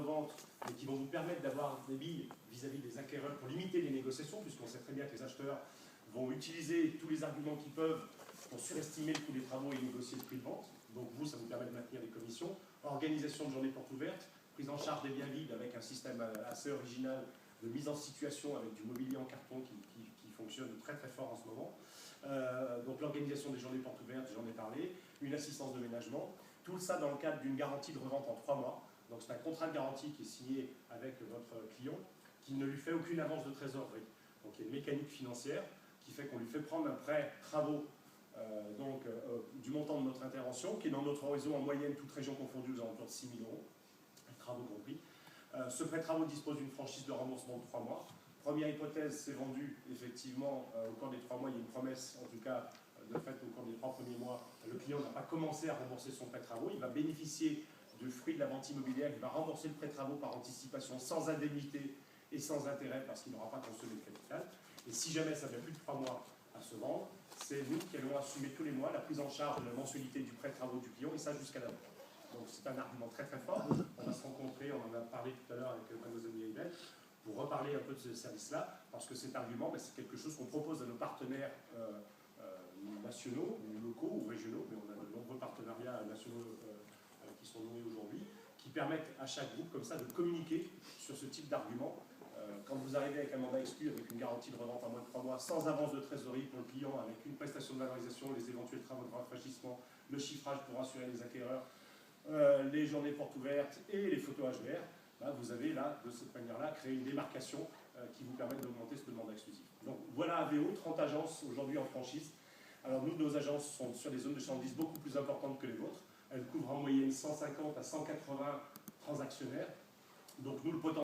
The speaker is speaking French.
revente, et qui vont vous permettre d'avoir des billes vis-à-vis des acquéreurs pour limiter les négociations, puisqu'on sait très bien que les acheteurs vont utiliser tous les arguments qu'ils peuvent pour surestimer le coût des travaux et négocier le prix de vente. Donc vous, ça vous permet de maintenir les commissions. Organisation de journées portes ouvertes, prise en charge des biens vides avec un système assez original de mise en situation avec du mobilier en carton qui fonctionne très très fort en ce moment. Donc l'organisation des journées portes ouvertes, j'en ai parlé, une assistance de ménagement, tout ça dans le cadre d'une garantie de revente en 3 mois. Donc c'est un contrat de garantie qui est signé avec votre client, qui ne lui fait aucune avance de trésorerie. Donc il y a une mécanique financière qui fait qu'on lui fait prendre un prêt travaux du montant de notre intervention, qui est dans notre réseau en moyenne, toute région confondue, aux alentours de 6 000 €, travaux compris. Ce prêt travaux dispose d'une franchise de remboursement de 3 mois. Première hypothèse, c'est vendu, effectivement, au cours des 3 mois, il y a une promesse, en tout cas, de fait, au cours des 3 premiers mois, le client n'a pas commencé à rembourser son prêt travaux, il va bénéficier du fruit de la vente immobilière, il va rembourser le prêt travaux par anticipation, sans indemnité et sans intérêt, parce qu'il n'aura pas consommé le capital. Et si jamais ça fait plus de 3 mois à se vendre, c'est nous qui allons assumer tous les mois la prise en charge de la mensualité du prêt travaux du client, et ça jusqu'à la vente. Donc c'est un argument très très fort. On va se rencontrer, on en a parlé tout à l'heure avec Mademoiselle Miribel, pour reparler un peu de ce service-là, parce que cet argument, c'est quelque chose qu'on propose à nos partenaires nationaux, ou locaux ou régionaux, mais on a de nombreux partenariats nationaux qui sont noués aujourd'hui, qui permettent à chaque groupe comme ça de communiquer sur ce type d'argument. Quand vous arrivez avec un mandat exclu, avec une garantie de revente en moins de 3 mois, sans avance de trésorerie pour le client, avec une prestation de valorisation, les éventuels travaux de rafraîchissement, le chiffrage pour assurer les acquéreurs, les journées portes ouvertes et les photos HDR, vous avez là, de cette manière-là, créé une démarcation qui vous permet d'augmenter ce mandat exclusif. Donc voilà AVO, 30 agences aujourd'hui en franchise. Alors nous, nos agences sont sur des zones de chalandise beaucoup plus importantes que les vôtres. Elles couvrent en moyenne 150 à 180 transactionnaires. Donc nous, le potentiel